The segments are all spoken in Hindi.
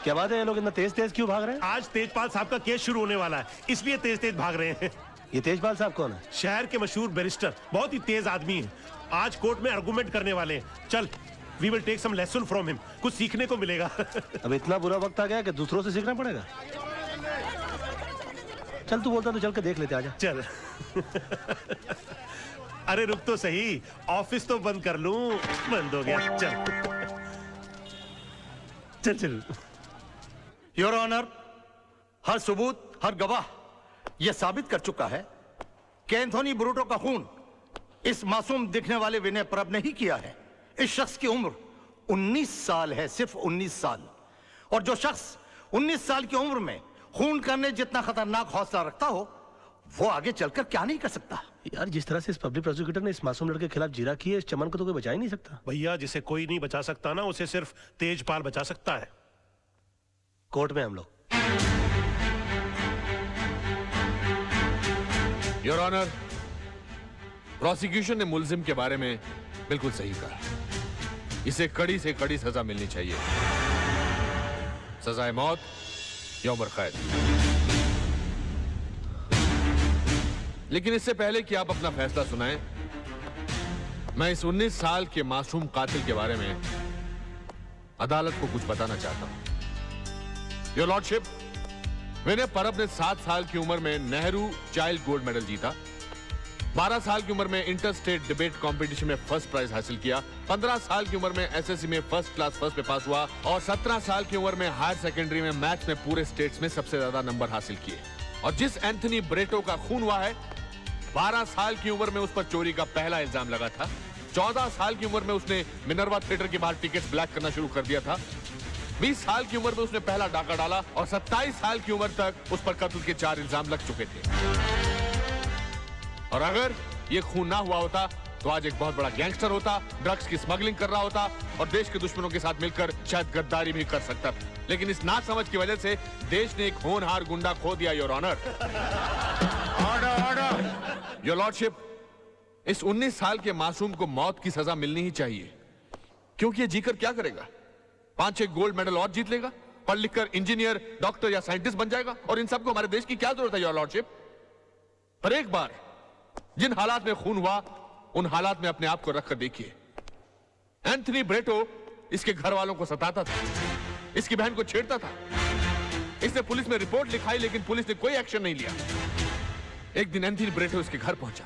क्या बात है, ये लोग इतना तेज तेज क्यों भाग रहे हैं? आज तेजपाल साहब का केस शुरू होने वाला है, इसलिए तेज तेज भाग रहे हैं। ये तेजपाल साहब कौन है? शहर के मशहूर बैरिस्टर, बहुत ही तेज आदमी है। आज कोर्ट में आर्गुमेंट करने वाले हैं। चल, we will take some lesson from him, कुछ सीखने को मिलेगा। अब इतना बुरा वक्त आ गया कि दूसरों से सीखना पड़ेगा। चल, तू बोलता तो चल के देख लेते, आजा। चल। अरे रुक तो सही, ऑफिस तो बंद कर लूं। बंद हो गया, चल चल चल। योर ऑनर, हर सबूत, हर गवाह यह साबित कर चुका है कि एंथोनी ब्रूटो का खून इस मासूम दिखने वाले विनय परब ने ही किया है। इस शख्स की उम्र 19 साल है, सिर्फ 19 साल। और जो शख्स 19 साल की उम्र में खून करने जितना खतरनाक हौसला रखता हो, वो आगे चलकर क्या नहीं कर सकता। यार, जिस तरह से इस पब्लिक प्रोसिक्यूटर ने इस मासूम लड़के के खिलाफ जीरा की है, इस चमन को तो कोई बचा ही नहीं सकता। भैया, जिसे कोई नहीं बचा सकता ना, उसे सिर्फ तेजपाल बचा सकता है। कोर्ट में हम लोग। योर ऑनर, प्रोसिक्यूशन ने मुलजिम के बारे में बिल्कुल सही कहा। इसे कड़ी से कड़ी सजा मिलनी चाहिए, सजाए मौत या उम्र कैद। लेकिन इससे पहले कि आप अपना फैसला सुनाएं, मैं इस 19 साल के मासूम कातिल के बारे में अदालत को कुछ बताना चाहता हूं। योर लॉर्डशिप, विनय परब ने 7 साल की उम्र में नेहरू चाइल्ड गोल्ड मेडल जीता, 12 साल की उम्र में इंटर स्टेट डिबेट कंपटीशन में फर्स्ट प्राइज हासिल किया, 15 साल की उम्र में एसएससी में फर्स्ट क्लास फर्स्ट में पास हुआ और 17 साल की उम्र में हायर सेकेंडरी में मैथ्स में पूरे स्टेट्स में सबसे ज्यादा नंबर हासिल किए। और जिस एंथनी ब्रेटो का खून हुआ है, 12 साल की उम्र में उस पर चोरी का पहला इल्जाम लगा था, 14 साल की उम्र में उसने मिनर्वा थिएटर के बाहर टिकट्स ब्लैक करना शुरू कर दिया था, 20 साल की उम्र में उसने पहला डाका डाला और 27 साल की उम्र तक उस पर कत्ल के 4 इल्जाम लग चुके थे। और अगर ये खून ना हुआ होता तो आज एक बहुत बड़ा गैंगस्टर होता, ड्रग्स की स्मगलिंग कर रहा होता और देश के दुश्मनों के साथ मिलकर शायद गद्दारी भी कर सकता था। लेकिन इस नासमझ की वजह से देश ने एक होनहार गुंडा खो दिया। Your honour, order order. Your lordship, इस 19 साल के मासूम को मौत की सजा मिलनी ही चाहिए, क्योंकि ये जीकर क्या करेगा? 5-6 गोल्ड मेडल और जीत लेगा, पढ़ लिखकर इंजीनियर, डॉक्टर या साइंटिस्ट बन जाएगा, और इन सबको हमारे देश की क्या जरूरत है योर लॉर्डशिप? पर एक बार जिन हालात में खून हुआ, उन हालात में अपने आप को रखकर देखिए। एंथनी ब्रेटो इसके घर वालों को सताता था, इसकी बहन को छेड़ता था, इसने पुलिस में रिपोर्ट लिखाई लेकिन पुलिस ने कोई एक्शन नहीं लिया। एक दिन एंथनी ब्रेटो इसके घर पहुंचा,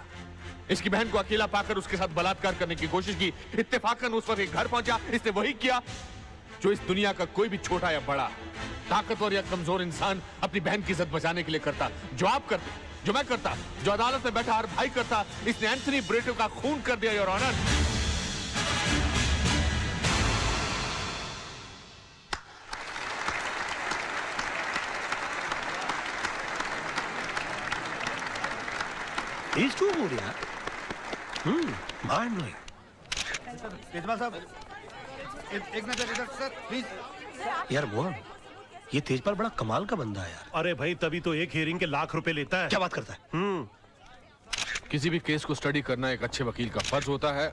इसकी बहन को अकेला पाकर उसके साथ बलात्कार करने की कोशिश की। इत्तेफाकन उस वक्त घर पहुंचा, इसने वही किया जो इस दुनिया का कोई भी छोटा या बड़ा, ताकतवर या कमजोर इंसान अपनी बहन की इज्जत बचाने के लिए करता। जो आप करते, जो मैं करता, जो अदालत में बैठा हर भाई करता, इसने एंथनी ब्रेटो का खून कर दिया your honour. He's too good, यार। Mind blowing. तेजपाल साहब, एक नजर इधर सर, प्लीज। यार मोहन, ये तेजपाल बड़ा कमाल का बंदा है यार। अरे भाई, तभी तो एक हियरिंग के लाख रुपए लेता है। क्या बात करता है? किसी भी केस को स्टडी करना एक अच्छे वकील का फर्ज होता है,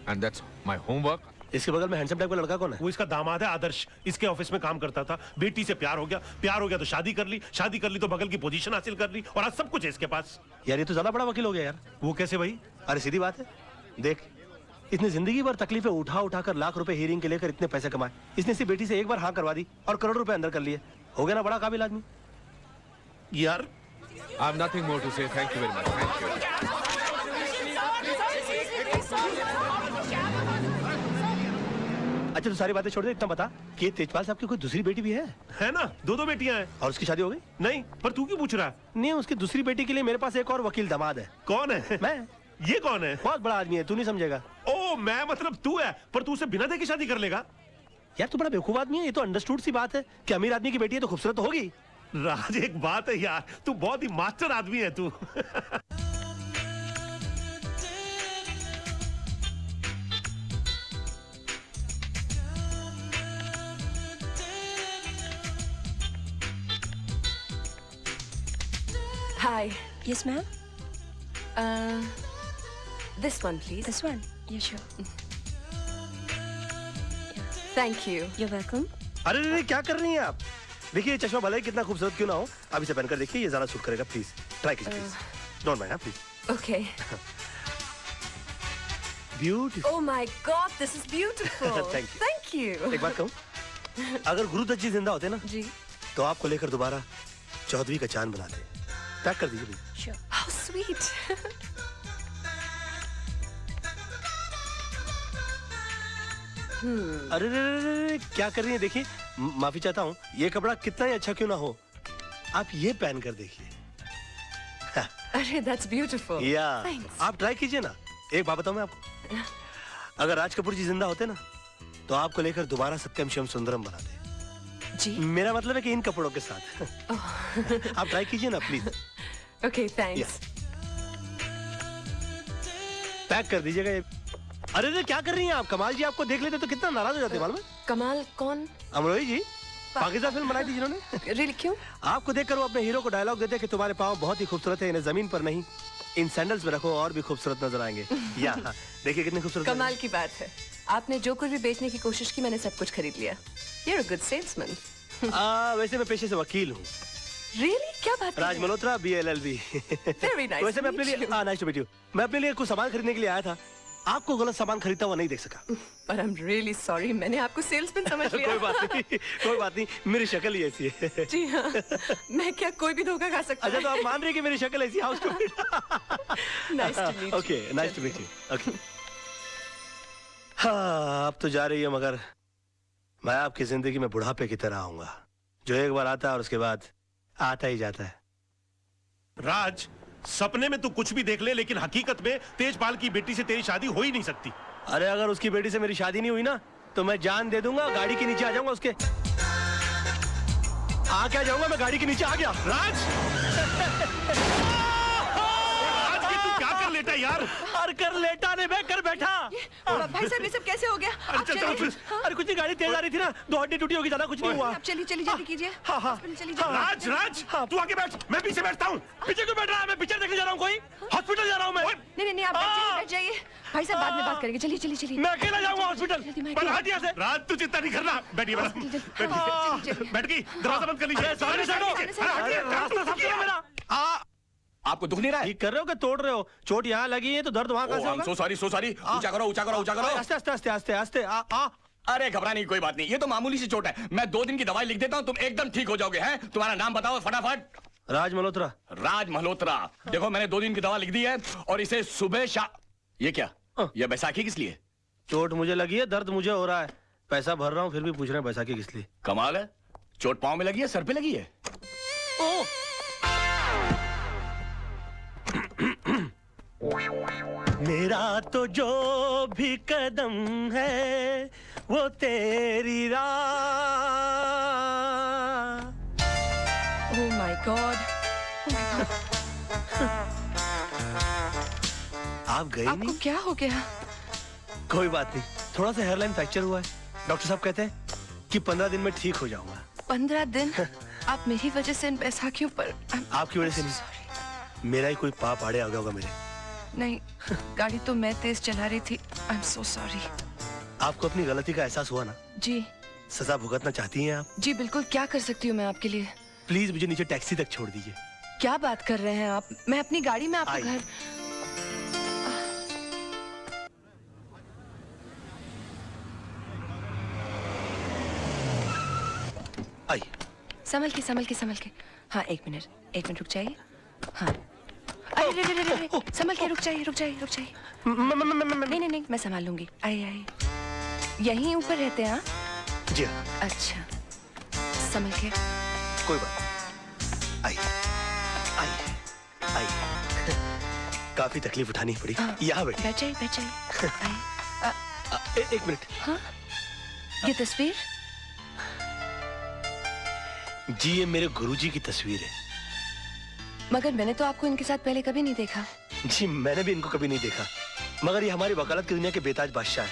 एंड दैट्स माय होमवर्क। इसके बगल में हैंडसम टाइप का लड़का कौन है? वो इसका दामाद है आदर्श, इसके ऑफिस में काम करता था, बेटी से प्यार हो गया तो शादी कर ली, शादी कर ली तो बगल की पोजीशन हासिल कर ली, और आज सब कुछ है इसके पास। यार, ये तो ज्यादा बड़ा वकील हो गया यार। वो कैसे भाई? अरे सीधी बात है, देख, इसने जिंदगी भर तकलीफें उठा उठाकर लाख रुपए हियरिंग के लेकर इतने पैसे कमाए। इसने इसी बेटी से एक बार हाँ करवा दी और करोड़ रुपए अंदर कर लिए। हो गया ना बड़ा काबिल आदमी यार। I have nothing more to say, thank you very much, thank you. अच्छा, तो सारी बातें छोड़ दे, इतना बता कि तेजपाल साहब की कोई दूसरी बेटी भी है ना? 2 बेटियां हैं। और उसकी शादी हो गई? नहीं, पर तू क्यों पूछ रहा है? नहीं, उसकी दूसरी बेटी के लिए मेरे पास एक और वकील दामाद है। कौन है? मैं। ये कौन है? बहुत बड़ा आदमी है, तू नहीं समझेगा। ओ, मैं मतलब तू है, पर तू उसे बिना देखे शादी कर लेगा? यार, तू बड़ा बेवकूफ आदमी है, ये तो अंडरस्टूड सी बात है कि अमीर आदमी की बेटी है तो खूबसूरत तो होगी। राज, एक बात है यार, तू बहुत ही मास्टर आदमी है तू। Hi. Yes, ma'am. This one, please. This one? Yeah, sure. Yeah. Thank you. You're welcome. अरे नहीं, क्या कर रही हैं आप? देखिए ये चश्मा भले ही कितना खूबसूरत क्यों ना हो, आप इसे पहनकर देखिए, ये ज्यादा सूट करेगा। प्लीज ट्राई कीजिए, please don't mind, please. Okay. Beautiful. Oh my God, this is beautiful. Thank you. Thank you. एक बात कहूँ, अगर गुरुदत्त जी जिंदा होते ना जी. तो आपको लेकर दोबारा चौधरी का चांद बनाते। पैक कर दीजिए प्लीज। Sure. How sweet. अरे रे रे रे रे, क्या कर रही हैं? देखिए, माफी चाहता हूँ, ये कपड़ा कितना ही अच्छा क्यों ना हो, आप ये पहन कर देखिए। अरे that's beautiful. या Thanks. आप ट्राई कीजिए ना। एक बात बताऊं मैं आपको, अगर राज कपूर जी जिंदा होते ना तो आपको लेकर दोबारा सत्यम शिवम सुंदरम बनाते। जी. मेरा मतलब है कि इन कपड़ों के साथ। आप ट्राई कीजिए ना प्लीज। Okay, thanks. पैक कर दीजिएगा ये। अरे रे, क्या कर रही हैं आप? कमाल जी आपको देख लेते तो कितना नाराज हो जाते मालूम है? कमाल कौन? अमरोही जी, पाकिस्तान फिल्म बनाई थी जिन्होंने। Really क्यों? आपको देखकर वो अपने हीरो को डायलॉग देते कि तुम्हारे पाँव बहुत ही खूबसूरत है, इन्हें जमीन पर नहीं इन सैंडल्स में रखो और भी खूबसूरत नजर आएंगे। या देखिए कितने खूबसूरत। कमाल की बात है, आपने जो कुछ भी बेचने की कोशिश की मैंने सब कुछ खरीद लिया। You're a good salesman. वैसे मैं पेशे से वकील हूँ। Really? क्या बात कर राज रहे हैं? मल्होत्रा, BLLB। Very nice वैसे to मैं अपने meet लिए you. Nice to meet you. मैं अपने लिए कुछ सामान खरीदने के लिए आया था, आपको गलत सामान खरीदता हुआ नहीं देख सका। But I'm really sorry, मैंने आपको सेल्समैन समझ लिया। कोई बात नहीं, कोई बात नहीं, मेरी शक्ल ही ऐसी है। जी हाँ, मैं क्या कोई भी धोखा खा सकता अच्छा तो आप मान रही हैं कि मेरी शक्ल ऐसी? How stupid. Nice to meet you. Okay, nice to meet you. Okay. हाँ, अब तो जा रही है, मगर मैं आपकी जिंदगी में बुढ़ापे की तरह आऊंगा, जो एक बार आता है और उसके बाद आता ही जाता है। राज, सपने में तू कुछ भी देख ले, लेकिन हकीकत में तेजपाल की बेटी से तेरी शादी हो ही नहीं सकती। अरे अगर उसकी बेटी से मेरी शादी नहीं हुई ना तो मैं जान दे दूंगा, गाड़ी के नीचे आ जाऊंगा उसके। आ क्या जाऊंगा, मैं गाड़ी के नीचे आ गया। राज, राज ये तू क्या कर लेटा यार? और कर लेटा नहीं, मैं कर बैठा। भाई साहब ये सब कैसे हो गया? आप चल, चल, चलिए। चल। अरे कुछ नहीं, गाड़ी तेज आ रही थी ना, दो हड्डी टूटी होगी, ज्यादा कुछ नहीं हुआ। आप चलिए चलिए जल्दी कीजिए। हाँ, हाँ। हॉस्पिटल चलिए राज, राज, तू आगे बैठ, मैं पीछे बैठता हूँ। पीछे क्यों बैठ रहा है? मैं पिक्चर देखने जा रहा हूँ, कोई हॉस्पिटल जा रहा हूँ मैं। नहीं आप बैठ जाइए। भाई साहब बाद में बात करेंगे, चलिए चलिए चलिए। मैं अकेला जाऊंगा हॉस्पिटल। जल्दी मैं पर हट यहाँ से। राज तू चिंता नहीं करना, बैठिए मैडम, बैठिए। बैठ गई, दरवाजा बंद कर लीजिए। सामने से हटो। रास्ता साफ करो मेरा। आपको दुख नहीं रहा है? ठीक कर रहे हो कि तोड़ रहे हो? चोट यहाँ लगी है तो दर्द वहाँ कहाँ से होगा? So sorry. ऊंचा करो, ऊंचा करो, ऊंचा करो। आस्ते आस्ते आस्ते आस्ते आस्ते। अरे घबराने की कोई बात नहीं, ये तो मामूली सी चोट है। मैं 2 दिन की दवाई लिख देता हूँ, तुम एकदम ठीक हो जाओगे। हैं? तुम्हारा नाम बताओ फटाफट। राज मल्होत्रा। राज मल्होत्रा। देखो मैंने 2 दिन की दवा लिख दी है और इसे सुबह ये क्या? ये बैसाखी किस लिए? चोट मुझे लगी है, दर्द मुझे हो रहा है, पैसा भर रहा हूँ, फिर भी पूछ रहे हैं बैसाखी किस लिए। कमाल है, चोट पाँव में लगी है, सर पे लगी है। मेरा तो जो भी कदम है वो तेरी राह। Oh my God. आप गए आपको नहीं? क्या हो गया? कोई बात नहीं, थोड़ा सा हेयरलाइन फ्रैक्चर हुआ है। डॉक्टर साहब कहते हैं कि 15 दिन में ठीक हो जाऊंगा। 15 दिन? आप मेरी वजह से इन बैसाखियों पर आपकी वजह से नहीं, मेरा ही कोई पाप आड़े आ गया होगा मेरे। नहीं, गाड़ी तो मैं तेज चला रही थी। I am so sorry. आपको अपनी गलती का एहसास हुआ ना? जी सजा भुगतना चाहती हैं आप? जी बिल्कुल, क्या कर सकती हूँ मैं आपके लिए? प्लीज मुझे नीचे टैक्सी तक छोड़ दीजिए। क्या बात कर रहे हैं आप? मैं अपनी गाड़ी में आपको आइए। घर। आइए। संभल के। हाँ एक मिनट रुक जाइए। हाँ अरे संभल के, रुक जाइए। नहीं मैं संभाल लूंगी। आइए यहीं ऊपर रहते हैं? हाँ जी हाँ। अच्छा संभल के। कोई बात नहीं। आइए। काफी तकलीफ उठानी पड़ी। यहाँ बैठ जाइए। आइए। एक मिनट। हाँ ये तस्वीर? जी ये मेरे गुरुजी की तस्वीर है। मगर मैंने तो आपको इनके साथ पहले कभी नहीं देखा। जी मैंने भी इनको कभी नहीं देखा, मगर ये हमारी वकालत की दुनिया के बेताज बादशाह है।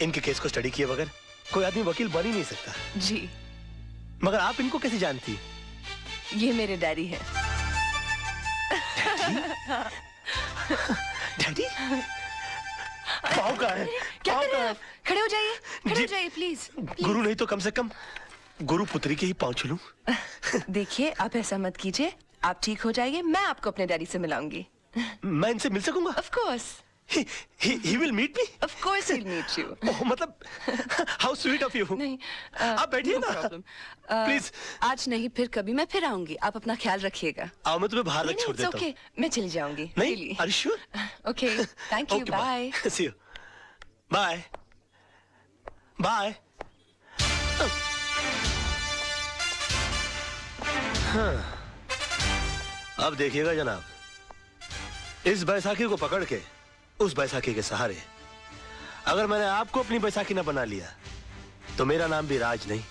इनके केस को स्टडी किए बगैर कोई आदमी वकील बन ही नहीं सकता। जी मगर आप इनको कैसे जानती? ये मेरे डैडी है। डैडी? पाँव कहाँ है? क्या कर रहे हैं आप? खड़े हो जी। जाइए प्लीज। गुरु नहीं तो कम से कम गुरु पुत्री के ही पाँव छू लूं? देखिए, आप ऐसा मत कीजिए, आप ठीक हो जाइए, मैं आपको अपने डैडी से मिलाऊंगी। मैं इनसे मिल सकूंगा? Of course. He will meet me? Of course he'll meet you. ओह, मतलब how sweet of you. नहीं, आप बैठिए ना। problem. Please. आज नहीं, फिर कभी मैं फिर आऊंगी, आप अपना ख्याल रखिएगा। आओ, मैं तुम्हें बाहर रख छोड़ देता हूँ। ओके, मैं चली जाऊंगी। नहीं, are you sure? Okay, thank you, Okay, bye. See you. Bye. Bye. हाँ। अब देखिएगा जनाब, इस बैसाखी को पकड़ के उस बैसाखी के सहारे अगर मैंने आपको अपनी बैसाखी न बना लिया तो मेरा नाम भी राज नहीं।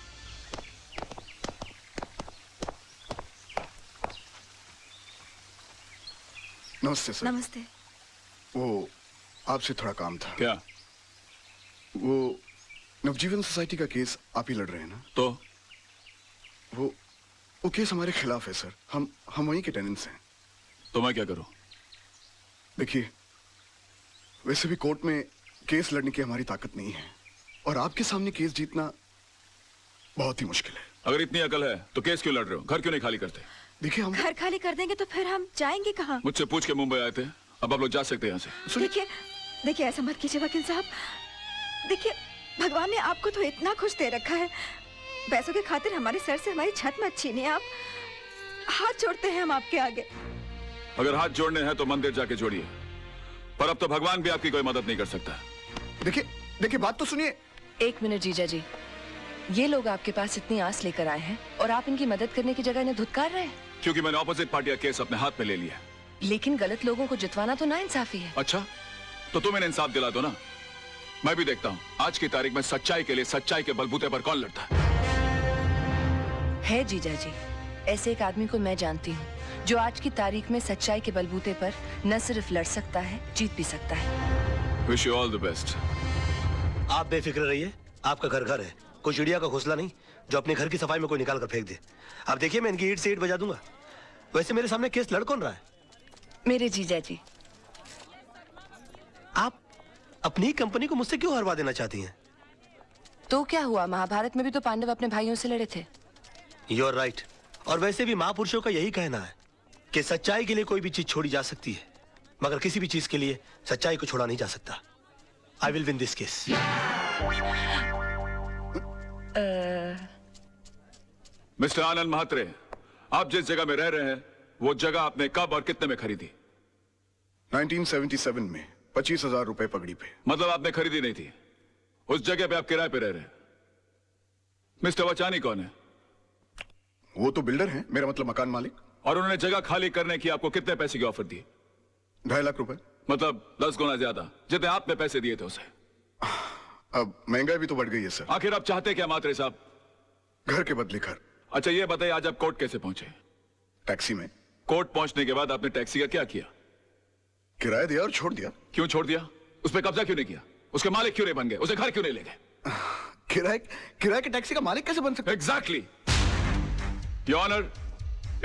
नमस्ते सर। नमस्ते। वो आपसे थोड़ा काम था। क्या? वो नवजीवन सोसाइटी का केस आप ही लड़ रहे हैं ना? तो वो केस हमारे खिलाफ है सर। हम वहीं के टेनेंट्स हैं। तो मैं क्या करूं? देखिए, वैसे भी कोर्ट में केस लड़ने की हमारी ताकत नहीं है और आपके सामने केस जीतना बहुत ही मुश्किल है। अगर इतनी अकल है तो केस क्यों लड़ रहे हो? घर क्यों नहीं खाली करते? देखिए, हम घर खाली कर देंगे तो फिर हम जाएंगे कहाँ? मुझसे पूछ के मुंबई आए थे, अब आप लोग जा सकते हैं यहाँ से। देखिए ऐसा मत कीजिए वकील साहब। देखिए, भगवान ने आपको तो इतना खुश दे रखा है, पैसों के खातिर हमारे सर से हमारी छत मत छीनिए। आप, हाथ जोड़ते हैं हम आपके आगे। अगर हाथ जोड़ने हैं तो मंदिर जाके जोड़िए, पर अब तो भगवान भी आपकी कोई मदद नहीं कर सकता। देखिए बात तो सुनिए। एक मिनट जीजा जी, ये लोग आपके पास इतनी आस लेकर आए हैं और आप इनकी मदद करने की जगह इन्हें धुतकार रहे हैं। क्योंकि मैंने ऑपोजिट पार्टी का केस अपने हाथ में ले लिया। लेकिन गलत लोगों को जितवाना तो नाइंसाफी है। अच्छा, तो तुम इन्हें इंसाफ दिला दो ना। मैं भी देखता हूँ आज की तारीख में सच्चाई के लिए सच्चाई के बलबूते पर कौन लड़ता है। जीजा जी, ऐसे एक आदमी को मैं जानती हूँ जो आज की तारीख में सच्चाई के बलबूते पर न सिर्फ लड़ सकता है, जीत भी सकता है। Wish you all the best. आप बेफिक्र रहिए, आपका घर घर है, कोई चिड़िया का घोंसला नहीं जो अपने घर की सफाई में कोई निकाल कर फेंक दे। अब देखिए, मैं इनकी ईंट से ईंट बजा दूंगा। वैसे मेरे सामने केस लड़ कौन रहा है? मेरे जीजा जी। आप अपनी ही कंपनी को मुझसे क्यों हरवा देना चाहती हैं? तो क्या हुआ, महाभारत में भी तो पांडव अपने भाइयों से लड़े थे। You are right. और वैसे भी महापुरुषों का यही कहना है कि सच्चाई के लिए कोई भी चीज छोड़ी जा सकती है, मगर किसी भी चीज के लिए सच्चाई को छोड़ा नहीं जा सकता। I will win this case. Mister Anand Mhatre, आप जिस जगह में रह रहे हैं वो जगह आपने कब और कितने में खरीदी? 1977 में 25,000 रुपए पगड़ी पे। मतलब आपने खरीदी नहीं थी, उस जगह पे आप किराए पे रह रहे हैं। मिस्टर वचानी कौन है? वो तो बिल्डर हैं, मेरा मतलब मकान मालिक। और उन्होंने जगह खाली करने की आपको कितने पैसे की ऑफर दी? 2.5 लाख रुपए। मतलब 10 गुना ज्यादा जितने आपने पैसे दिए थे उसे। अब महंगाई भी तो बढ़ गई है सर। आखिर आप चाहते क्या मात्रे साहब? घर के बदले घर। अच्छा ये बताइए, आज आप कोर्ट कैसे पहुंचे? टैक्सी में। कोर्ट पहुंचने के बाद आपने टैक्सी का क्या किया? किराया दिया और छोड़ दिया। क्यों छोड़ दिया? उस पर कब्जा क्यों नहीं किया? उसके मालिक क्यों नहीं बन गए? उसे घर क्यों नहीं ले गए? किराए के टैक्सी का मालिक कैसे बन सकता? एग्जैक्टली। योर ऑनर,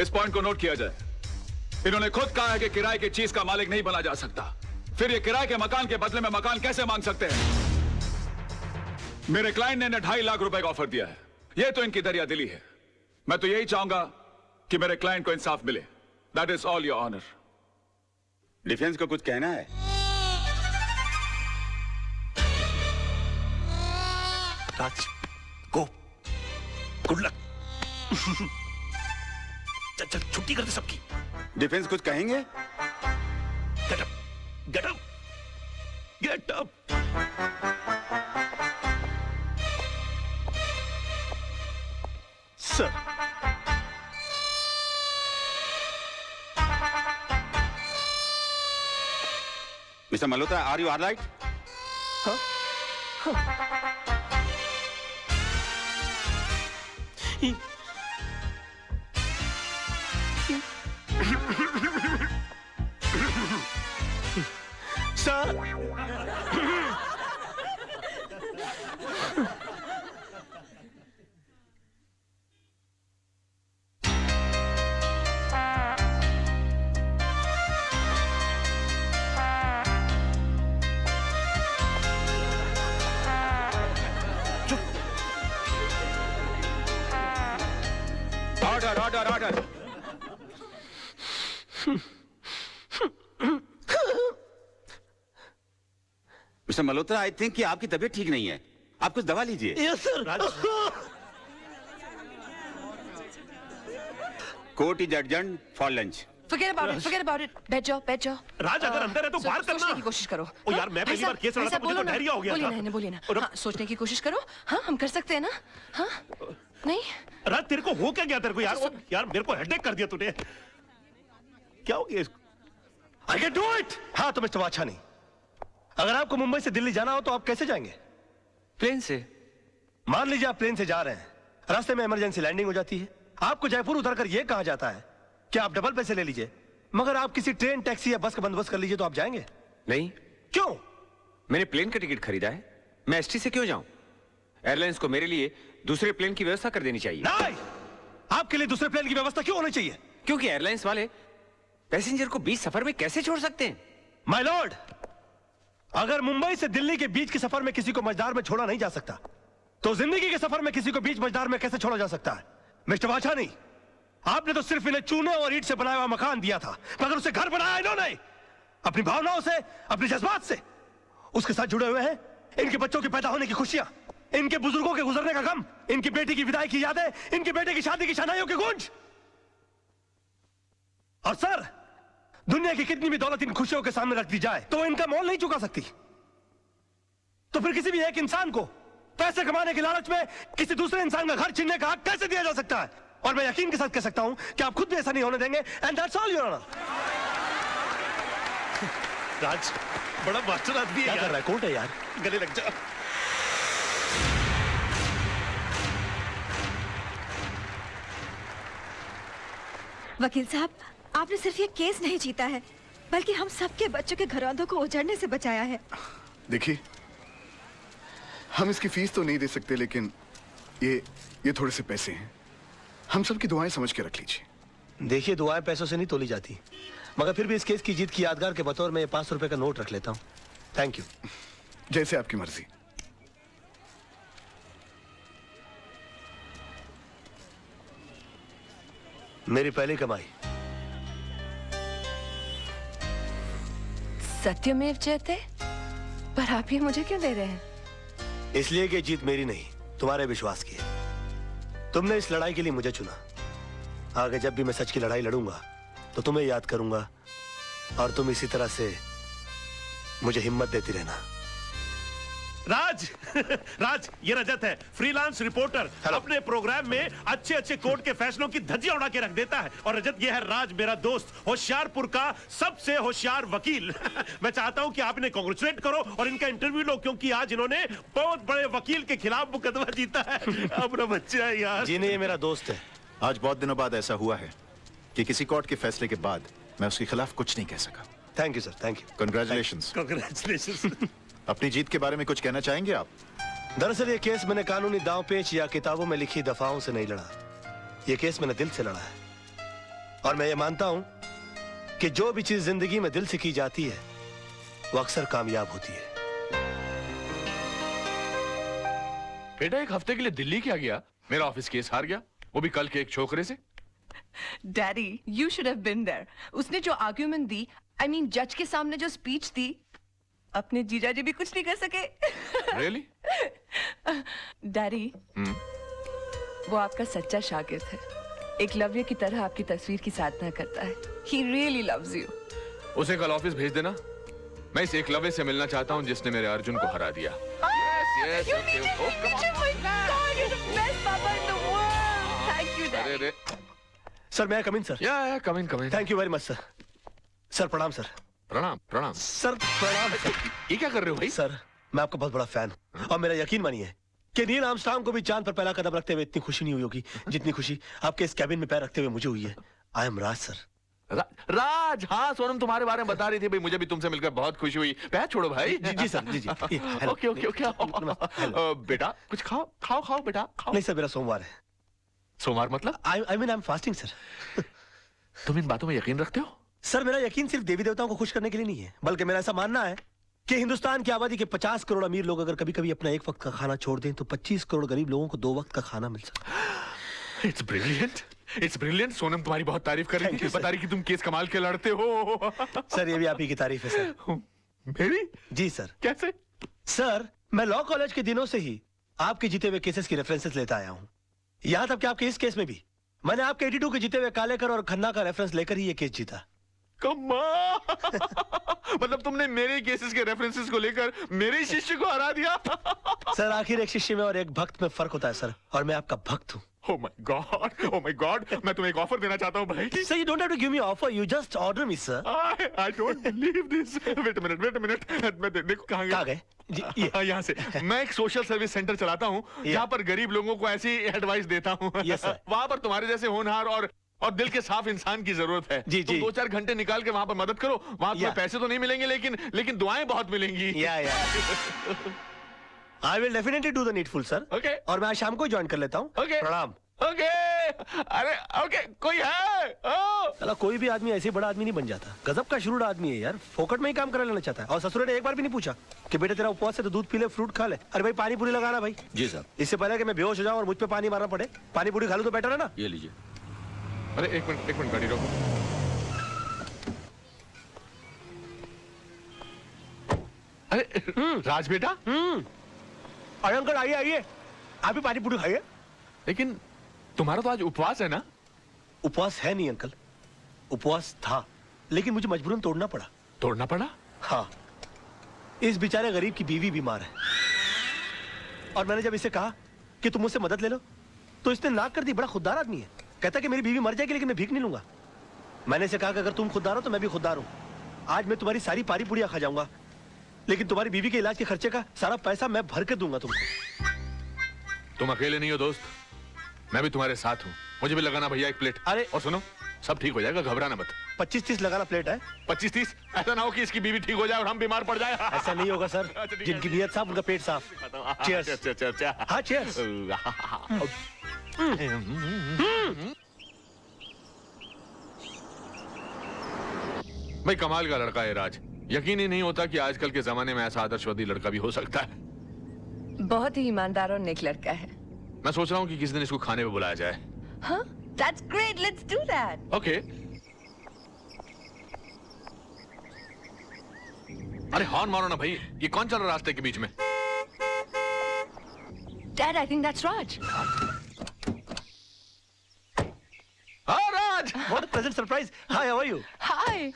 इस पॉइंट को नोट किया जाए। इन्होंने खुद कहा है कि किराए की चीज का मालिक नहीं बना जा सकता, फिर ये किराए के मकान के बदले में मकान कैसे मांग सकते हैं? मेरे क्लाइंट ने इन्हें 2.5 लाख रुपए का ऑफर दिया है। ये तो इनकी दरिया दिली है। मैं तो यही चाहूंगा कि मेरे क्लाइंट को इंसाफ मिले। That is all your honour. Defence को कुछ कहना है? Raj, go, good luck. चल छुट्टी करते सबकी। डिफेंस कुछ कहेंगे? Get up, get up, get up. Sir, mister Malhotra, are you alright? Sir, order order order. Mister Malhotra, I think कि आपकी तबीयत ठीक नहीं है, आप कुछ दवा लीजिए। Yes sir. Court is adjourned for lunch. Forget about it. बैठ जाओ। राज अगर अंदर है तो बाहर करना। सोचने की कोशिश करो। ओ यार, मैं पहली बार केस लड़ा था, मुझे तो डायरिया हो गया था। बोलिए ना। हाँ, सोचने की कोशिश करो। हाँ, हम कर सकते हैं ना। हाँ, नहीं। राज, तेरे को हो क्या गया तेरे को यार मेरे को हेडेक कर दिया तूने। क्या हो गया इसको? I can do it! हाँ तो मिस्टर वाछानी, अगर आपको मुंबई से दिल्ली जाना हो तो आप कैसे जाएंगे? प्लेन से। मान लीजिए आप प्लेन से जा रहे हैं, रास्ते में इमरजेंसी लैंडिंग हो जाती है, आपको जयपुर उतरकर यह कहा जाता है कि आप डबल पैसे ले लीजिए, मगर आप किसी ट्रेन, टैक्सी या बस का बंदोबस्त कर लीजिए, तो आप जाएंगे? नहीं। क्यों? मैंने प्लेन का टिकट खरीदा है, मैं एसटी से क्यों जाऊं? एयरलाइंस को मेरे लिए दूसरे प्लेन की व्यवस्था कर देनी चाहिए। नहीं, आपके लिए दूसरे प्लेन की व्यवस्था क्यों होनी चाहिए? क्योंकि एयरलाइंस वाले पैसेंजर को बीच सफर में कैसे छोड़ सकते हैं? माय लॉर्ड, अगर मुंबई से दिल्ली के बीच के सफर में किसी को मझधार में छोड़ा नहीं जा सकता, तो जिंदगी के सफर में किसी को बीच मझधार में कैसे छोड़ा जा सकता है? मिस्टर वाछानी, आपने तो सिर्फ इन्हें चूने और ईंट से बनाया हुआ मकान दिया था, मगर उसे घर बनाया इन्होंने अपनी भावनाओं से, अपने जज्बात से। उसके साथ जुड़े हुए हैं इनके बच्चों के पैदा होने की खुशियां, इनके बुजुर्गों के गुजरने का गम, इनकी बेटी की विदाई की यादें, इनके बेटे की शादी की शनाइयों की गूंज। और सर, दुनिया की कितनी भी दौलत इन खुशियों के सामने रख दी जाए तो इनका मोल नहीं चुका सकती। तो फिर किसी भी एक इंसान को पैसे कमाने के लालच में किसी दूसरे इंसान का घर छीनने का हक कैसे दिया जा सकता है? और मैं यकीन के साथ कह सकता हूं कि आप खुद भी ऐसा नहीं होने देंगे। And that's all your honour. Raj बड़ा मास्टर आदमी है। क्या कर रहा है? कोर्ट है यार, गले लग जा। वकील साहब, आपने सिर्फ ये केस नहीं जीता है, बल्कि हम सबके बच्चों के घरौंदों को उजड़ने से बचाया है। देखिए, हम इसकी फीस तो नहीं दे सकते, लेकिन ये थोड़े से पैसे हैं, हम सबकी दुआएं समझ के रख लीजिए। देखिए, दुआएं पैसों से नहीं तोली जाती, मगर फिर भी इस केस की जीत की यादगार के बतौर में 500 रुपए का नोट रख लेता हूं। Thank you. जैसे आपकी मर्जी। मेरी पहली कमाई। सत्यमेव जयते, पर आप ही मुझे क्यों दे रहे हैं? इसलिए कि जीत मेरी नहीं, तुम्हारे विश्वास की है। तुमने इस लड़ाई के लिए मुझे चुना। आगे जब भी मैं सच की लड़ाई लड़ूंगा तो तुम्हें याद करूंगा, और तुम इसी तरह से मुझे हिम्मत देती रहना। राज, ये रजत है, फ्रीलांस रिपोर्टर। अपने प्रोग्राम में अच्छे अच्छे कोर्ट के फैसलों की धज्जियां उड़ा के रख देता है। और रजत, ये है राज, मेरा दोस्त, होशियारपुर का सबसे होशियार वकील। मैं चाहता हूं कि आप इन्हें कांग्रेचुलेट करो और इनका इंटरव्यू लो, क्योंकि आज इन्होंने बहुत बड़े वकील के खिलाफ मुकदमा जीता है। अपना बच्चा है यार। जी नहीं, ये मेरा दोस्त है। आज बहुत दिनों बाद ऐसा हुआ है कि किसी कोर्ट के फैसले के बाद मैं उसके खिलाफ कुछ नहीं कह सका। Thank you sir, thank you. Congratulations. अपनी जीत के बारे में कुछ कहना चाहेंगे आप? दरअसल ये केस मैंने कानूनी दांव पेच या किताबों में लिखी दफाओं से नहीं लड़ा, ये केस मैंने दिल से लड़ा है। और मैं ये मानता हूं कि जो भी चीज जिंदगी में दिल से की जाती है वो अक्सर कामयाब होती है। बेटा, एक हफ्ते के लिए दिल्ली क्या गया? मेरा ऑफिस केस हार गया, वो भी कल के एक छोकरे से। Daddy, you should have been there. उसने जो आर्ग्यूमेंट दी, आई मीन जज के सामने जो स्पीच दी, अपने जीजाजी भी कुछ नहीं कर सके। Really? डैडी, वो आपका सच्चा शागिर्द है, एकलव्य की तरह आपकी तस्वीर की साधना करता है। He really loves you. उसे कल ऑफिस भेज देना, मैं इस एकलव्य से मिलना चाहता हूँ जिसने मेरे अर्जुन को हरा दिया। Yes, okay, oh, come on. Sir, मैं come in sir? Yeah, come in. Thank you very much sir. Sir प्रणाम सर। प्रणाम सर, प्रणाम सर। ये क्या कर रहे हो भाई? सर, मैं आपका बहुत बड़ा फैन हूं, और मेरा यकीन मानिए कि नील आर्मस्ट्रांग को भी चांद पर पहला कदम रखते हुए इतनी खुशी नहीं हुई होगी जितनी खुशी आपके इस कैबिन में पैर रखते हुए मुझे हुई है। I am Raj sir. राज, हाँ, सोनम तुम्हारे बारे में बता रही थी भाई, मुझे भी तुमसे मिलकर बहुत खुशी हुई। पैर छोड़ो भाई। जी सर, जी। ओके। बेटा कुछ खाओ बेटा, खाओ। नहीं सर, मेरा सोमवार है। सोमवार मतलब? I am fasting sir. तुम इन बातों में यकीन रखते हो? सर, मेरा यकीन सिर्फ देवी देवताओं को खुश करने के लिए नहीं है, बल्कि मेरा ऐसा मानना है कि हिंदुस्तान की आबादी के 50 करोड़ अमीर लोग अगर कभी कभी अपना एक वक्त का खाना छोड़ दें तो 25 करोड़ गरीब लोगों को 2 वक्त का खाना मिल सकता है। It's brilliant. It's brilliant. Sonam तुम्हारी बहुत तारीफ कर रही थी, बता रही कि तुम केस कमाल के लड़ते हो। सर ये भी आप ही की तारीफ है सर। मेरी? जी सर। कैसे? सर मैं लॉ कॉलेज के दिनों से ही आपके जीते हुए केसेस की रेफरेंसेस लेता आया हूं। यहां तक कि आपके इस केस में भी मैंने आपके 82 के जीते हुए कालेकर और खन्ना का रेफरेंस लेकर ही ये केस जीता। मतलब तुमने मेरे केसेस के रेफरेंसेस को लेकर मेरे शिष्य को हरा दिया। सर आखिर एक शिष्य में और एक भक्त में फर्क होता है सर, और मैं आपका भक्त हूँ। Oh my God, मैं तुम्हें एक ऑफर देना चाहता हूँ भाई। Sir, you don't have to give me offer, you just order me, sir. I don't believe this. Wait a minute. मैं देखो कहाँ गए? यहाँ से। मैं एक सोशल सर्विस सेंटर चलाता हूँ जहाँ पर गरीब लोगों को ऐसी एडवाइस देता हूँ। Yes, sir. वहाँ पर तुम्हारे जैसे होनहार और दिल के साफ इंसान की जरूरत है। जी, तुम 2-4 घंटे निकाल के वहाँ पर मदद करो। वहाँ तुम्हें पैसे तो नहीं मिलेंगे लेकिन दुआएं बहुत मिलेंगी। I will definitely do the needful, sir. Okay. और मैं आज शाम को ज्वाइन कर लेता हूँ। Okay. प्रणाम। Okay. अरे okay, कोई है? चला कोई भी आदमी ऐसे बड़ा आदमी नहीं बन जाता। गजब का शुरू आदमी है यार, फोकट में ही काम करा लेना चाहता है। और ससुर ने एक बार भी नहीं पूछा कि बेटे तेरा उपवास है तो दूध पी ले, फ्रूट खा ले। अरे भाई पानी पूरी लगाना भाई। जी सर। इससे पहले कि मैं बेहोश हो जाऊं और मुझ पे पानी मारना पड़े, पानी पूरी खा लूं तो बेटर है ना। ये लीजिए। अरे एक मिनट गाड़ी रोको। अरे राज बेटा। अरे अंकल आइए, आप भी पानी पूरी खाइए। लेकिन तुम्हारा तो आज उपवास है ना? उपवास है नहीं अंकल, उपवास था, लेकिन मुझे मजबूरन तोड़ना पड़ा। तोड़ना पड़ा? हाँ, इस बेचारे गरीब की बीवी बीमार है और मैंने जब इसे कहा कि तुम मुझसे मदद ले लो तो इसने नाक कर दी। बड़ा खुददार आदमी है, कहता कि मेरी बीवी मर जाएगी लेकिन मैं भीख नहीं लूंगा। मैंने इसे कहा कि अगर तुम खुददार हो तो मैं भी खुददार हूं। आज मैं तुम्हारी सारी पारी पुड़िया खा जाऊंगा, लेकिन तुम्हारी बीवी के इलाज के खर्चे का सारा पैसा मैं भर के दूंगा तुमको। तुम अकेले नहीं हो दोस्त, मैं भी तुम्हारे साथ हूँ। मुझे भी लगाना भैया एक प्लेट। अरे और सुनो, सब ठीक हो जाएगा, घबराना मत। 25-30 लगाना प्लेट है। 25-30? ऐसा ना हो कि इसकी बीवी ठीक हो जाए और हम बीमार पड़ जाए। ऐसा नहीं होगा सर, जिनकी नीयत साफ उनका पेट साफ। चीयर्स। अच्छा। हाँ चीयर्स। भाई कमाल का लड़का है राज। यकीन ही नहीं होता कि आजकल के जमाने में ऐसा आदर्शवादी लड़का भी हो सकता है। बहुत ही ईमानदार और नेक लड़का है। मैं सोच रहा हूँ कि किसी दिन इसको खाने पे बुलाया जाए। हाँ, that's great, let's do that. Okay. अरे हॉर्न मारो ना भाई, ये कौन चल रहा है रास्ते के बीच में? Dad, I think that's Raj. हाँ राज! What a pleasant surprise. Hi, how are you? Hi,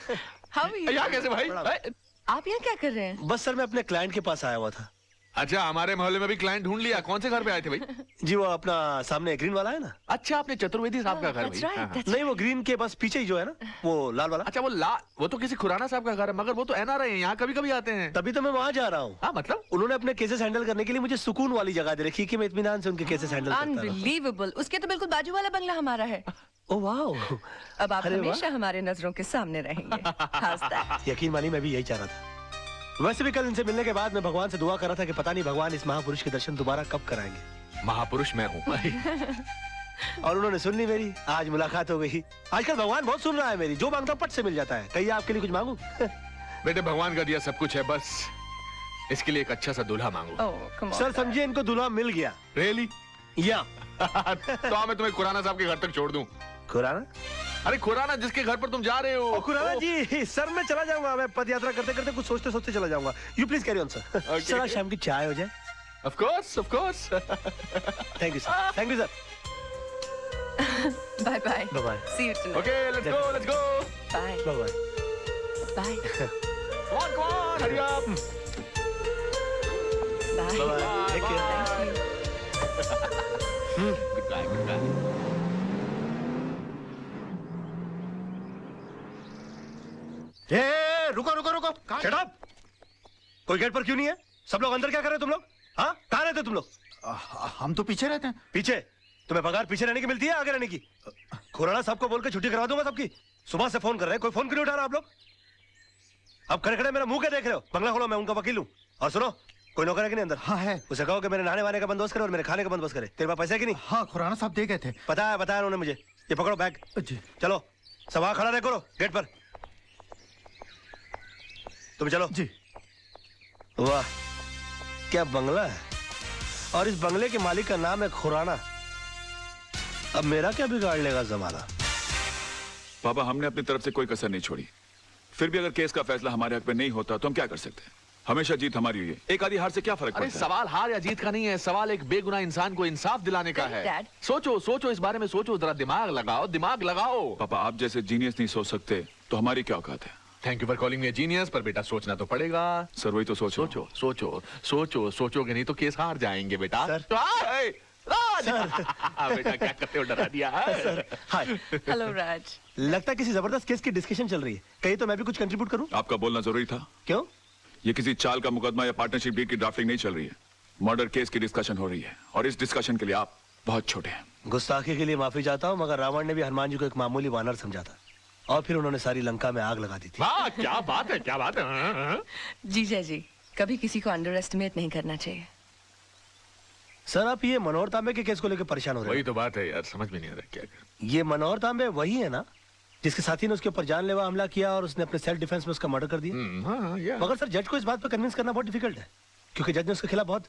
how are you? यहाँ कैसे भाई? आप यहाँ क्या कर रहे हैं? बस सर मैं अपने क्लाइंट के पास आया हुआ था। अच्छा, हमारे मोहल्ले में भी क्लाइंट ढूंढ लिया। कौन से घर पे आए थे भाई? जी वो अपना सामने ग्रीन वाला है ना। अच्छा, आपने चतुर्वेदी साहब का घर That's right, that's नहीं वो ग्रीन के बस पीछे ही जो है ना, वो लाल वाला। अच्छा वो तो किसी खुराना साहब का घर है, मगर वो तो एनआरआई हैं, यहाँ कभी कभी आते हैं। तभी तो मैं वहाँ जा रहा हूँ। हाँ मतलब? उन्होंने अपने केसेस हैंडल करने के लिए मुझे सुकून वाली जगह दे रखी कि मैं इत्मीनान से उनके केसेस हैंडल करता रहूं। Unbelievable, उसके तो बिल्कुल बाजू वाला बंगला हमारा है। ओह वाओ, अब आप हमेशा हमारे नजरों के सामने रहेंगे। How's that? यकीन मानिए मैं भी यही चाह रहा था। वैसे भी कल इनसे मिलने के बाद मैं भगवान से दुआ कर रहा था कि पता नहीं भगवान इस महापुरुष के दर्शन दोबारा कब कराएंगे। महापुरुष मैं हूँ। और उन्होंने सुन ली मेरी, आज मुलाकात हो गई। आजकल भगवान बहुत सुन रहा है मेरी, जो मांगता हूँ पट से मिल जाता है। कहिए आपके लिए कुछ मांगू? बेटे भगवान का दिया सब कुछ है, बस इसके लिए एक अच्छा सा दूल्हा मांगो। Oh, come on, सर समझिए इनको दूल्हा मिल गया। रियली? या तो मैं तुम्हें खुराना साहब के घर तक छोड़ दूं। खुराना? अरे खुराना जिसके घर पर तुम जा रहे हो। खुराना जी, सर मैं चला जाऊंगा। मैं पद यात्रा करते करते कुछ सोचते सोचते चला जाऊंगा। You please carry on sir. Sir आज शाम की चाय हो जाए। Of course of course. Thank you sir, thank you sir. Bye bye. Bye bye. See you tonight. Okay, let's go, let's go. Bye. Bye bye. Bye. Come on, hurry up. Bye. Bye bye. Take care. Thank you. Good guy, good guy. रुको रुको रुको, शट अप। कोई गेट पर क्यों नहीं है? सब लोग अंदर क्या कर रहे हो तुम लोग? हाँ कहाँ रहते हो तुम लोग? हम तो पीछे रहते हैं। पीछे? तुम्हें पगार पीछे रहने की मिलती है आगे रहने की? खुराना साहब को बोल के छुट्टी करवा दूंगा सबकी। सुबह से फोन कर रहे हैं, कोई फोन क्यों नहीं उठा रहा आप लोग? अब खड़े खड़े मेरा मुंह क्या देख रहे हो? बंगला खोलो, मैं उनका वकील हूँ। और सुनो, कोई नौकर है कि नहीं अंदर? हाँ है। उसे कहो कि मेरे नहाने वाने का बंदोबस्त करे और मेरे खाने का बंदोबस्त करे। तेरे पास पैसे है कि नहीं? हाँ खुराना साहब दे गए थे। बताया उन्होंने मुझे। ये पकड़ो बैग। जी। चलो सब वहां खड़ा रहे करो गेट पर। तुम चलो। जी। वाह क्या बंगला है, और इस बंगले के मालिक का नाम है खुराना। अब मेरा क्या बिगाड़ लेगा जमाना? पापा, हमने अपनी तरफ से कोई कसर नहीं छोड़ी। फिर भी अगर केस का फैसला हमारे हक में नहीं होता तो हम क्या कर सकते हैं? हमेशा जीत हमारी हुई है, एक आधी हार से क्या फर्क पड़ता है? सवाल हार या जीत का नहीं है, सवाल एक बेगुनाह इंसान को इंसाफ दिलाने का है। सोचो सोचो, इस बारे में सोचो, जरा दिमाग लगाओ, दिमाग लगाओ। पापा, आप जैसे जीनियस नहीं सोच सकते तो हमारी क्या औकात है? Thank you for calling me genius, पर बेटा सोचना तो पड़ेगा। सर वही तो सोचो सोचो सोचो, सोचोगे नहीं तो केस हार जाएंगे बेटा। बेटा क्या करते हो, डरा दिया। हाय। हेलो राज। लगता है किसी जबरदस्त केस की डिस्कशन चल रही है, कहीं तो मैं भी कुछ कंट्रीब्यूट करूं? आपका बोलना जरूरी था। क्यों? ये किसी चाल का मुकदमा या पार्टनरशिप डील की ड्राफ्टिंग नहीं चल रही है, मर्डर केस की डिस्कशन हो रही है, और इस डिस्कशन के लिए आप बहुत छोटे हैं। गुस्ताखी के लिए माफी चाहता हूँ, मगर रावण ने भी हनुमान जी को एक मामूली वानर समझा था, और फिर उन्होंने सारी लंका में आग लगा दी थी। वाह, क्या बात है, क्या बात है। जीजा जी, कभी किसी को अंडर एस्टिमेट नहीं करना चाहिए। सर, आप ये मनोहर तांबे के केस को लेकर परेशान हो रहे हैं? वही तो बात है यार, समझ में नहीं आ रहा क्या कर। ये मनोहर तांबे वही है ना जिसके साथी ने उसके ऊपर जानलेवा हमला किया और उसने अपने सेल्फ डिफेंस में उसका मर्डर कर दिया? मगर सर, जज को इस बात पर कन्विंस करना बहुत डिफिकल्ट है, क्योंकि जज ने उसके खिलाफ बहुत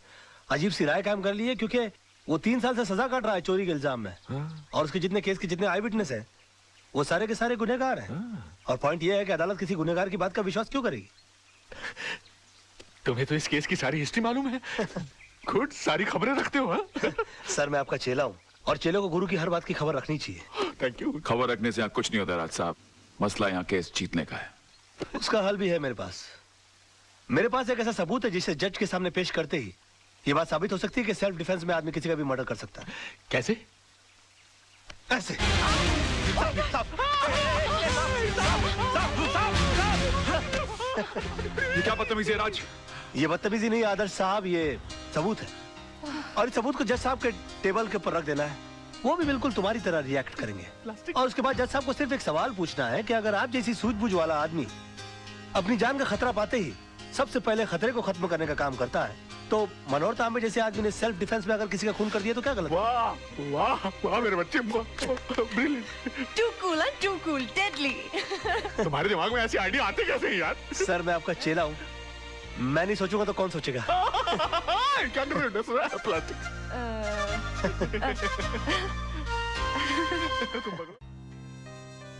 अजीब सी राय कायम कर ली है, क्योंकि वो 3 साल से सजा काट रहा है चोरी के इल्जाम में, और उसके जितने केस के जितने आई विटनेस है वो सारे के सारे गुनहगार हैं। और पॉइंट ये है कि अदालत किसी गुनहगार की बात का विश्वास क्यों करेगी? तुम्हें तो इस केस की सारी हिस्ट्री मालूम है, खुद सारी खबरें रखते हो। सर, मैं आपका चेला हूँ, और चेलों को गुरु की हर बात की खबर रखनी चाहिए। Thank you. खबर रखने से यहाँ कुछ नहीं होता राज साहब, मसला यहाँ केस जीतने का है। उसका हल भी है मेरे पास। मेरे पास एक ऐसा सबूत है जिसे जज के सामने पेश करते ही ये बात साबित हो सकती है कि सेल्फ डिफेंस में आदमी किसी का भी मर्डर कर सकता है। कैसे? ऐसे। ये क्या बदतमीजी है राज? ये बदतमीजी नहीं आदर्श साहब, ये सबूत है, और इस सबूत को जज साहब के टेबल के ऊपर रख देना है, वो भी बिल्कुल तुम्हारी तरह रिएक्ट करेंगे। और उसके बाद जज साहब को सिर्फ एक सवाल पूछना है कि अगर आप जैसी सूझबूझ वाला आदमी अपनी जान का खतरा पाते ही सबसे पहले खतरे को खत्म करने का काम करता है, तो मनोहर तांबे जैसे आदमी ने सेल्फ डिफेंस में अगर किसी का खून कर दिया तो क्या गलत? वाह वाह वाह मेरे बच्चे, too cool and too cool, deadly. तुम्हारे दिमाग में ऐसी आइडिया आते कैसे हैं यार? सर, मैं आपका चेला हूँ, मैं नहीं सोचूंगा तो कौन सोचेगा?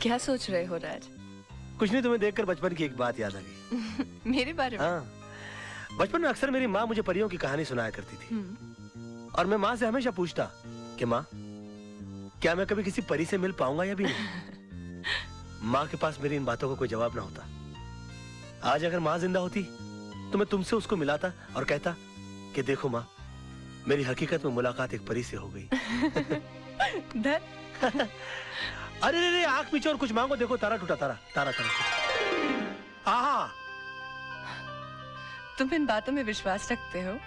क्या सोच रहे हो राज? कुछ नहीं, तुम्हें देखकर बचपन की एक बात याद आ गई। मेरे बारे में? हाँ, बचपन में अक्सर मेरी माँ मुझे परियों की कहानी सुनाया करती थी, और मैं माँ से हमेशा पूछता कि माँ, क्या मैं कभी किसी परी से मिल पाऊंगा या भी नहीं? माँ के पास मेरी इन बातों का कोई जवाब ना होता। आज अगर माँ जिंदा होती तो मैं तुमसे उसको मिलाता और कहता कि देखो माँ, मेरी हकीकत में मुलाकात एक परी से हो गई। अरे रे, आंख पीछे और कुछ मांगो, देखो तारा टूटा, तारा तारा तारा। आहा, तुम इन बातों में विश्वास रखते हो?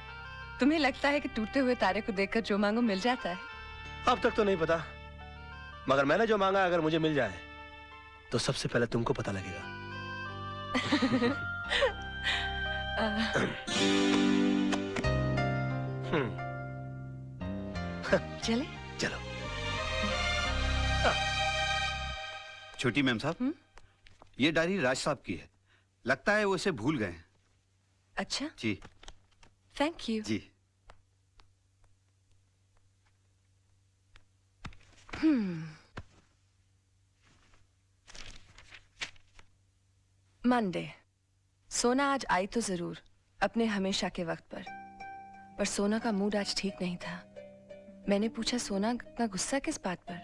तुम्हें लगता है कि टूटे हुए तारे को देखकर जो मांगो मिल जाता है? अब तक तो नहीं पता, मगर मैंने जो मांगा अगर मुझे मिल जाए तो सबसे पहले तुमको पता लगेगा। चले? चलो। छोटी मैम साहब, ये डायरी राज साहब की है, लगता है वो इसे भूल गए हैं। अच्छा जी, थैंक यू। जी। मंडे। सोना आज आई तो जरूर अपने हमेशा के वक्त पर सोना का मूड आज ठीक नहीं था। मैंने पूछा, सोना इतना गुस्सा किस बात पर?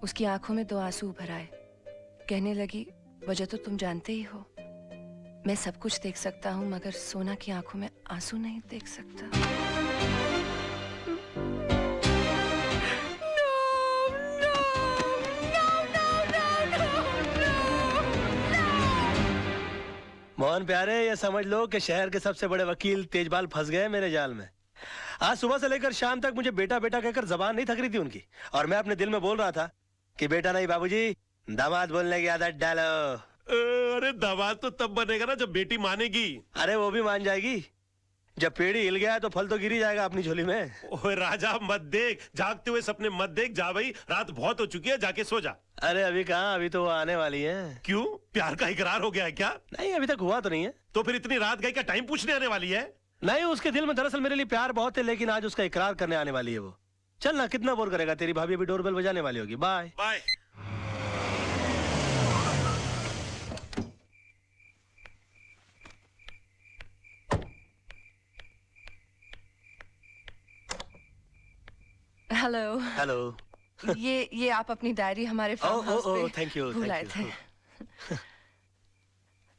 उसकी आंखों में 2 आंसू उभर आए। कहने लगी, वजह तो तुम जानते ही हो, मैं सब कुछ देख सकता हूँ मगर सोना की आंखों में आंसू नहीं देख सकता। मोहन प्यारे, ये समझ लो कि शहर के सबसे बड़े वकील तेजपाल फंस गए मेरे जाल में। आज सुबह से लेकर शाम तक मुझे बेटा बेटा कहकर जबान नहीं थक रही थी उनकी, और मैं अपने दिल में बोल रहा था कि बेटा नहीं बाबूजी, दामाद बोलने की आदत डालो। अरे दामाद तो तब बनेगा ना जब बेटी मानेगी। अरे वो भी मान जाएगी, जब पेड़ हिल गया तो फल तो गिर ही जाएगा अपनी झोली में। ओए राजा मत देख, जागते हुए सपने मत देख, जा भाई, रात बहुत हो चुकी है, जाके सो जा। अरे अभी कहाँ, अभी तो वो आने वाली है। क्यों, प्यार का इकरार हो गया है क्या? नहीं, अभी तक हुआ तो नहीं है। तो फिर इतनी रात गई, क्या टाइम पूछने आने वाली है? नहीं, उसके दिल में दरअसल मेरे लिए प्यार बहुत है, लेकिन आज उसका इकरार करने आने वाली है वो। चल ना, कितना बोर करेगा, तेरी भाभी अभी डोरबेल बजाने वाली होगी। Bye bye. हेलो। हेलो। ये आप अपनी डायरी हमारे फार्म हाउस पे थैंक यू, भूल आए थे।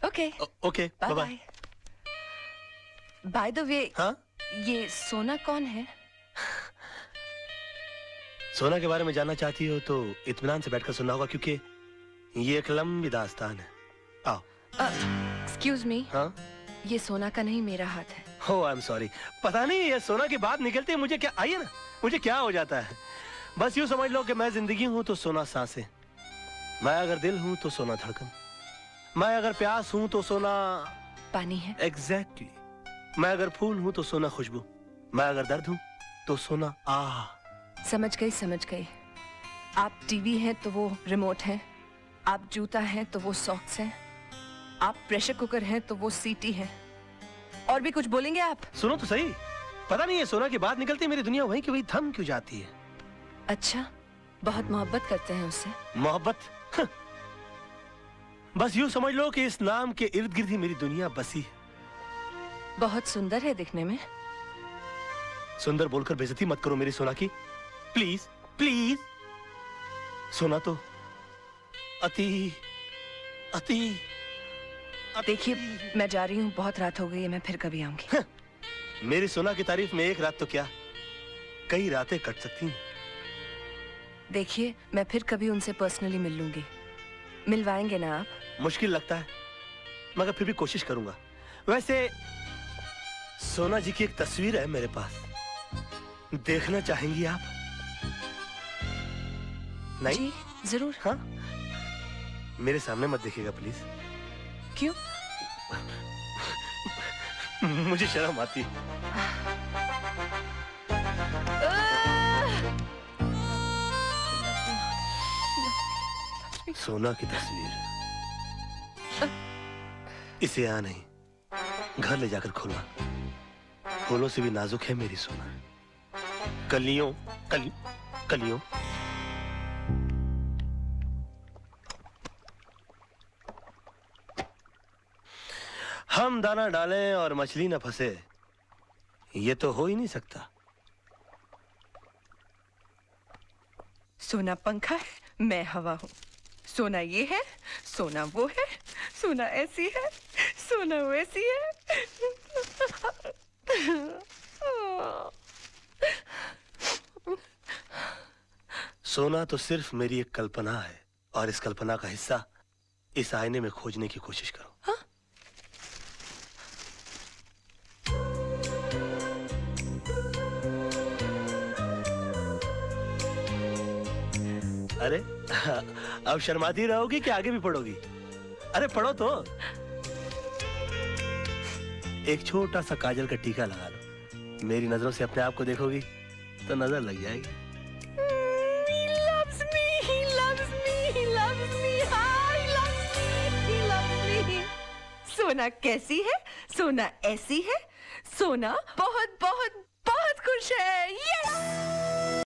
Okay okay, bye bye. By the way, हाँ? ये सोना कौन है? सोना के बारे में जानना चाहती हो तो इत्मीनान से बैठकर सुनना होगा, क्योंकि ये एक लंबी दास्तान है। आओ। Excuse me. हाँ? ये सोना का नहीं, मेरा हाथ है। हो, आई एम सॉरी। पता नहीं ये सोना की बात निकलते ही मुझे क्या, आइए ना, मुझे क्या हो जाता है। बस यूं समझ लो कि मैं जिंदगी हूं तो सोना सांसें, मैं अगर दिल हूं तो सोना धड़कन, मैं अगर प्यास हूं तो सोना पानी है। एग्जैक्टली। मैं अगर फूल हूं तो सोना खुशबू, मैं अगर दर्द हूं तो सोना आह। समझ गई, समझ गई। आप टीवी हैं तो वो रिमोट है, आप जूता हैं तो वो सॉक्स हैं, आप प्रेशर कुकर हैं तो वो सीटी है। और भी कुछ बोलेंगे आप? सुनो तो सही, पता नहीं ये सोना की बात निकलती मेरी दुनिया वहीं की वहीं थम क्यों जाती है। अच्छा, बहुत मोहब्बत करते हैं उससे? मोहब्बत? बस यूं समझ लो कि इस नाम के इर्द गिर्द ही मेरी दुनिया बसी है। बहुत सुंदर है दिखने में। सुंदर बोलकर बेइज्जती मत करो मेरी सोना की, प्लीज प्लीज। सोना तो अति अति। देखिए, मैं जा रही हूँ, बहुत रात हो गई है, मैं फिर कभी आऊंगी। मेरी सोना की तारीफ में एक रात तो क्या, कई रातें कट सकती हैं। देखिए, मैं फिर कभी उनसे पर्सनली मिल लूंगी। मिलवाएंगे ना आप? मुश्किल लगता है, मगर फिर भी कोशिश करूंगा। वैसे सोना जी की एक तस्वीर है मेरे पास, देखना चाहेंगी आप? नहीं? जी, जरूर। हाँ? मेरे सामने मत देखिएगा प्लीज। क्यों? मुझे शर्म आती है। सोना की तस्वीर, इसे यहाँ नहीं, घर ले जाकर खोलना। फूलों से भी नाजुक है मेरी सोना, कलियों कलियों। हम दाना डालें और मछली न फंसे, ये तो हो ही नहीं सकता। सोना पंखा है, मैं हवा हूँ। सोना ये है, सोना वो है, सोना ऐसी है, सोना वैसी है। सोना तो सिर्फ मेरी एक कल्पना है, और इस कल्पना का हिस्सा इस आईने में खोजने की कोशिश करो। हाँ? अरे अब शर्माती रहोगी कि आगे भी पढ़ोगी? अरे पढ़ो तो। एक छोटा सा काजल का टीका लगा लो, मेरी नजरों से अपने आप को देखोगी तो नजर लग जाएगी। He loves me, he loves me, he loves me, he loves me, he loves me। सोना कैसी है, सोना ऐसी है, सोना बहुत बहुत बहुत खुश है। यस!